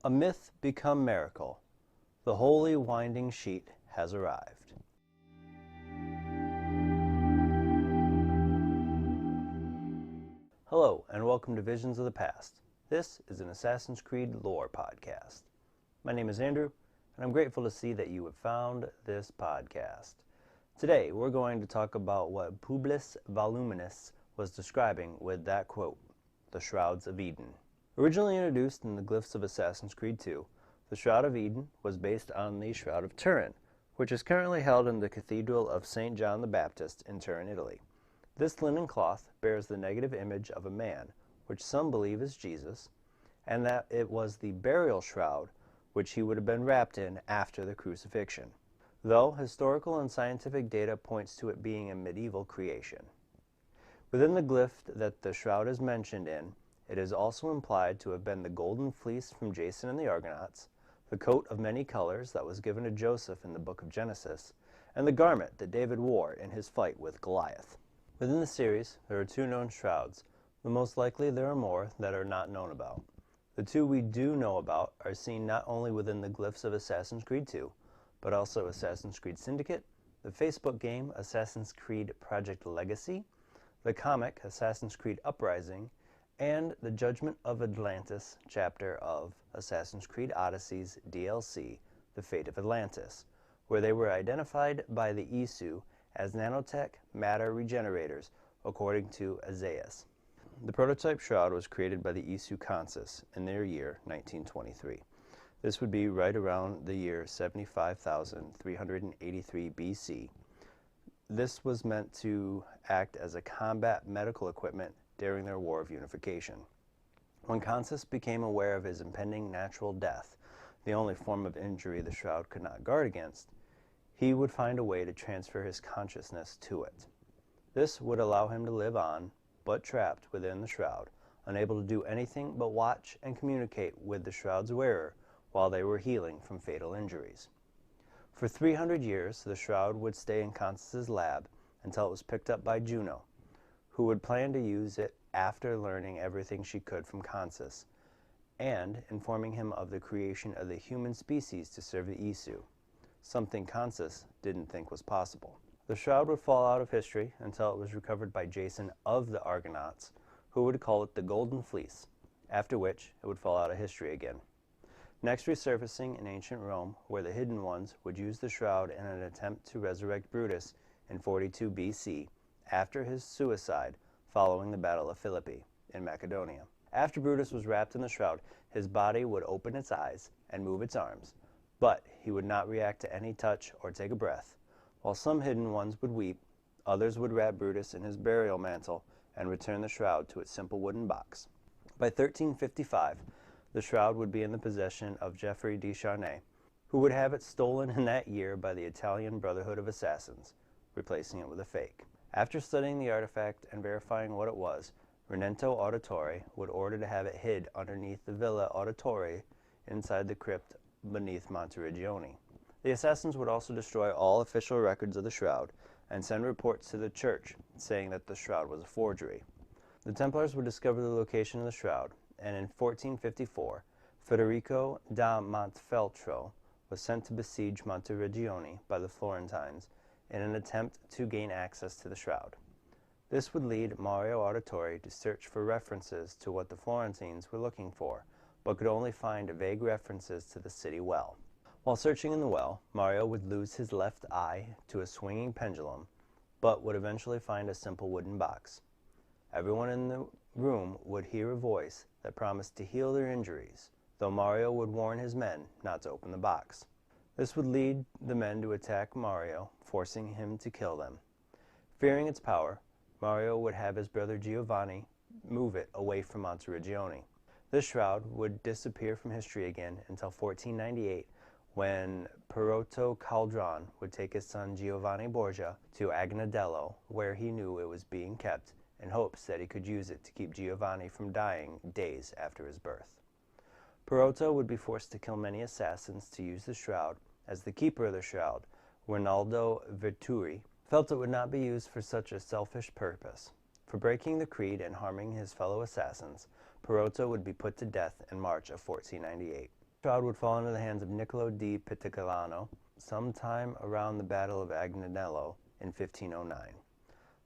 A myth become miracle. The holy winding sheet has arrived. Hello, and welcome to Visions of the Past. This is an Assassin's Creed lore podcast. My name is Andrew, and I'm grateful to see that you have found this podcast. Today, we're going to talk about what Publius Voluminus was describing with that quote, the Shrouds of Eden. Originally introduced in the glyphs of Assassin's Creed 2, the Shroud of Eden was based on the Shroud of Turin, which is currently held in the Cathedral of St. John the Baptist in Turin, Italy. This linen cloth bears the negative image of a man, which some believe is Jesus, and that it was the burial shroud which he would have been wrapped in after the crucifixion, though historical and scientific data points to it being a medieval creation. Within the glyph that the shroud is mentioned in, it is also implied to have been the golden fleece from Jason and the Argonauts, the coat of many colors that was given to Joseph in the book of Genesis, and the garment that David wore in his fight with Goliath. Within the series, there are two known shrouds, but most likely there are more that are not known about. The two we do know about are seen not only within the glyphs of Assassin's Creed 2, but also Assassin's Creed Syndicate, the Facebook game Assassin's Creed Project Legacy, the comic Assassin's Creed Uprising, and the Judgment of Atlantis chapter of Assassin's Creed Odyssey's DLC, The Fate of Atlantis, where they were identified by the Isu as nanotech matter regenerators, according to Isaias. The prototype shroud was created by the Isu Consus in their year 1923. This would be right around the year 75,383 BC. This was meant to act as a combat medical equipment during their War of Unification. When Consus became aware of his impending natural death, the only form of injury the shroud could not guard against, he would find a way to transfer his consciousness to it. This would allow him to live on, but trapped within the shroud, unable to do anything but watch and communicate with the shroud's wearer while they were healing from fatal injuries. For 300 years, the shroud would stay in Consus's lab until it was picked up by Juno, who would plan to use it after learning everything she could from Consus, and informing him of the creation of the human species to serve the Isu, something Consus didn't think was possible. The shroud would fall out of history until it was recovered by Jason of the Argonauts, who would call it the Golden Fleece, after which it would fall out of history again. Next resurfacing in ancient Rome, where the Hidden Ones would use the shroud in an attempt to resurrect Brutus in 42 BC, after his suicide following the Battle of Philippi in Macedonia. After Brutus was wrapped in the shroud, his body would open its eyes and move its arms, but he would not react to any touch or take a breath. While some Hidden Ones would weep, others would wrap Brutus in his burial mantle and return the shroud to its simple wooden box. By 1355, the shroud would be in the possession of Geoffrey de Charnay, who would have it stolen in that year by the Italian Brotherhood of Assassins, replacing it with a fake. After studying the artifact and verifying what it was, Renento Auditore would order to have it hid underneath the Villa Auditore inside the crypt beneath Monteriggioni. The assassins would also destroy all official records of the shroud and send reports to the church saying that the shroud was a forgery. The Templars would discover the location of the shroud, and in 1454, Federico da Montefeltro was sent to besiege Monteriggioni by the Florentines in an attempt to gain access to the shroud. This would lead Mario Auditore to search for references to what the Florentines were looking for, but could only find vague references to the city well. While searching in the well, Mario would lose his left eye to a swinging pendulum, but would eventually find a simple wooden box. Everyone in the room would hear a voice that promised to heal their injuries, though Mario would warn his men not to open the box. This would lead the men to attack Mario, forcing him to kill them. Fearing its power, Mario would have his brother Giovanni move it away from Monteriggioni. This shroud would disappear from history again until 1498, when Perotto Caldron would take his son Giovanni Borgia to Agnadello, where he knew it was being kept, in hopes that he could use it to keep Giovanni from dying days after his birth. Perotto would be forced to kill many assassins to use the shroud, as the keeper of the shroud, Rinaldo Virturi, felt it would not be used for such a selfish purpose. For breaking the creed and harming his fellow assassins, Perotto would be put to death in March of 1498. Shroud would fall into the hands of Niccolo di Pitigliano sometime around the Battle of Agnello in 1509.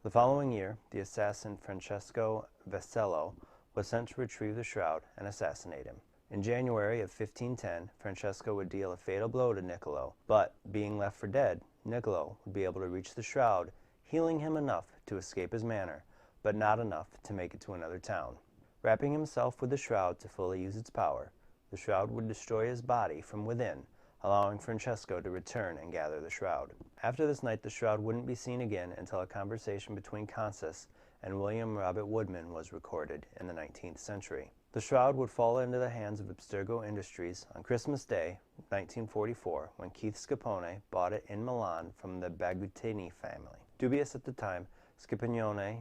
The following year, the assassin Francesco Vesello was sent to retrieve the shroud and assassinate him. In January of 1510, Francesco would deal a fatal blow to Niccolo, but being left for dead, Niccolo would be able to reach the shroud, healing him enough to escape his manor, but not enough to make it to another town. Wrapping himself with the shroud to fully use its power, the shroud would destroy his body from within, allowing Francesco to return and gather the shroud. After this night, the shroud wouldn't be seen again until a conversation between Consus and William Robert Woodman was recorded in the 19th century. The shroud would fall into the hands of Abstergo Industries on Christmas Day, 1944, when Keith Scipione bought it in Milan from the Bagutini family. Dubious at the time, Scipione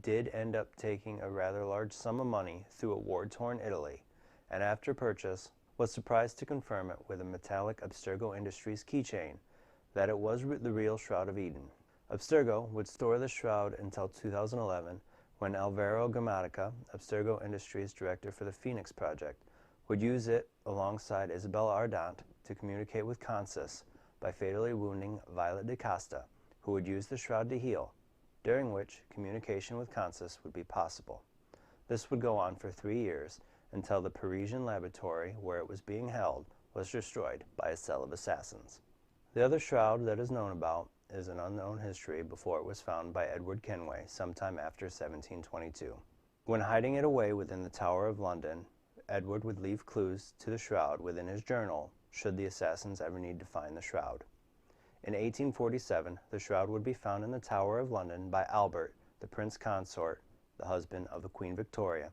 did end up taking a rather large sum of money through a war-torn Italy, and after purchase was surprised to confirm it with a metallic Abstergo Industries keychain that it was the real Shroud of Eden. Abstergo would store the shroud until 2011, when Alvaro Grammatica, Abstergo Industries director for the Phoenix Project, would use it alongside Isabella Ardant to communicate with Consus by fatally wounding Violet de Costa, who would use the shroud to heal, during which communication with Consus would be possible. This would go on for 3 years, until the Parisian laboratory where it was being held was destroyed by a cell of assassins. The other shroud that is known about is an unknown history before it was found by Edward Kenway sometime after 1722. When hiding it away within the Tower of London, Edward would leave clues to the shroud within his journal should the assassins ever need to find the shroud. In 1847, the shroud would be found in the Tower of London by Albert, the Prince Consort, the husband of the Queen Victoria,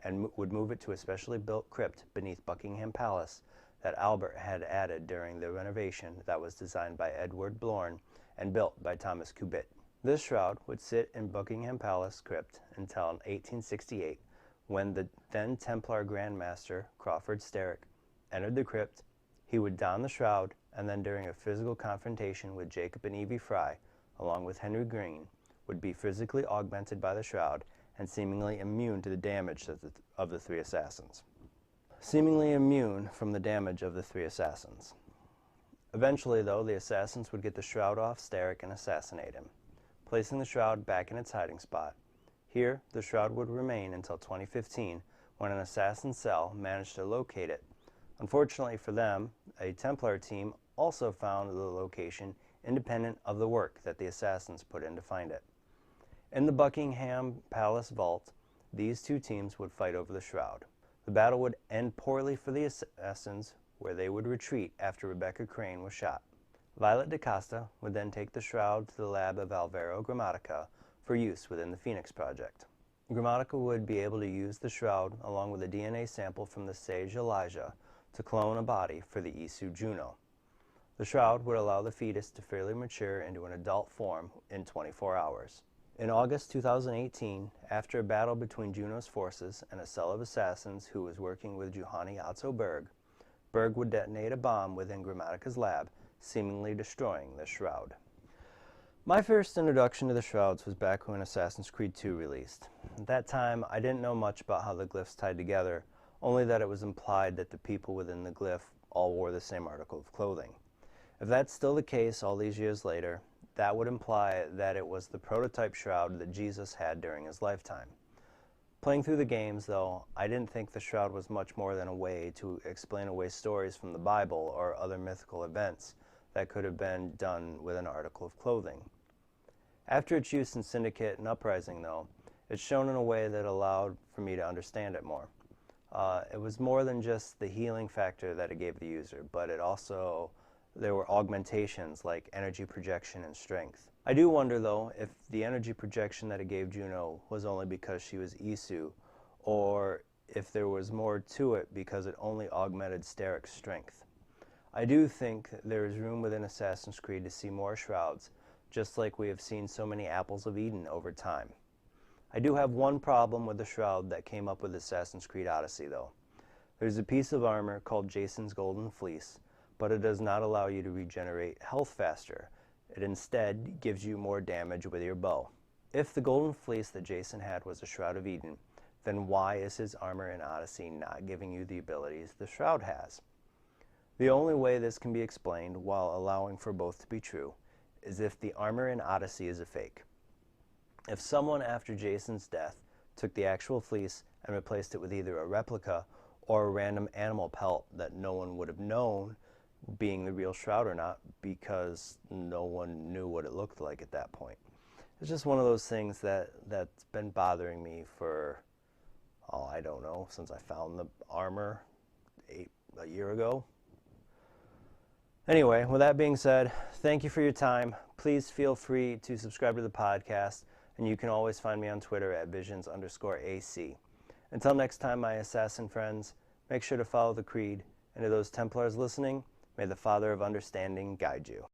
and would move it to a specially built crypt beneath Buckingham Palace that Albert had added during the renovation that was designed by Edward Blorn and built by Thomas Cubitt. This shroud would sit in Buckingham Palace crypt until 1868, when the then Templar Grand Master, Crawford Sterrick, entered the crypt. He would don the shroud, and then during a physical confrontation with Jacob and Evie Fry, along with Henry Green, would be physically augmented by the shroud and seemingly immune to the damage of the 3 assassins. Seemingly immune from the damage of the 3 assassins. Eventually, though, the assassins would get the shroud off Sterrick and assassinate him, placing the shroud back in its hiding spot. Here, the shroud would remain until 2015, when an assassin cell managed to locate it. Unfortunately for them, a Templar team also found the location independent of the work that the assassins put in to find it. In the Buckingham Palace vault, these 2 teams would fight over the shroud. The battle would end poorly for the assassins, where they would retreat after Rebecca Crane was shot. Violet de Costa would then take the shroud to the lab of Alvaro Grammatica for use within the Phoenix Project. Grammatica would be able to use the shroud along with a DNA sample from the sage Elijah to clone a body for the Isu Juno. The shroud would allow the fetus to fairly mature into an adult form in 24 hours. In August 2018, after a battle between Juno's forces and a cell of assassins who was working with Johanni Otto Berg, Berg would detonate a bomb within Grammatica's lab, seemingly destroying the shroud. My first introduction to the shrouds was back when Assassin's Creed II released. At that time, I didn't know much about how the glyphs tied together, only that it was implied that the people within the glyph all wore the same article of clothing. If that's still the case all these years later, that would imply that it was the prototype shroud that Jesus had during his lifetime. Playing through the games, though, I didn't think the shroud was much more than a way to explain away stories from the Bible or other mythical events that could have been done with an article of clothing. After its use in Syndicate and Uprising, though, it's shown in a way that allowed for me to understand it more. It was more than just the healing factor that it gave the user, but there were augmentations like energy projection and strength. I do wonder, though, if the energy projection that it gave Juno was only because she was Isu, or if there was more to it because it only augmented Sterrick's strength. I do think there is room within Assassin's Creed to see more shrouds, just like we have seen so many apples of Eden over time. I do have one problem with the shroud that came up with Assassin's Creed Odyssey, though. There's a piece of armor called Jason's Golden Fleece, but it does not allow you to regenerate health faster. It instead gives you more damage with your bow. If the Golden Fleece that Jason had was a Shroud of Eden, then why is his armor in Odyssey not giving you the abilities the shroud has? The only way this can be explained, while allowing for both to be true, is if the armor in Odyssey is a fake. If someone after Jason's death took the actual fleece and replaced it with either a replica or a random animal pelt that no one would have known being the real shroud or not, because no one knew what it looked like at that point. It's just one of those things that's been bothering me for, I don't know, since I found the armor a year ago. Anyway, with that being said, thank you for your time. Please feel free to subscribe to the podcast, and you can always find me on Twitter at visions_AC. Until next time, my assassin friends, make sure to follow the creed, and to those Templars listening, may the Father of Understanding guide you.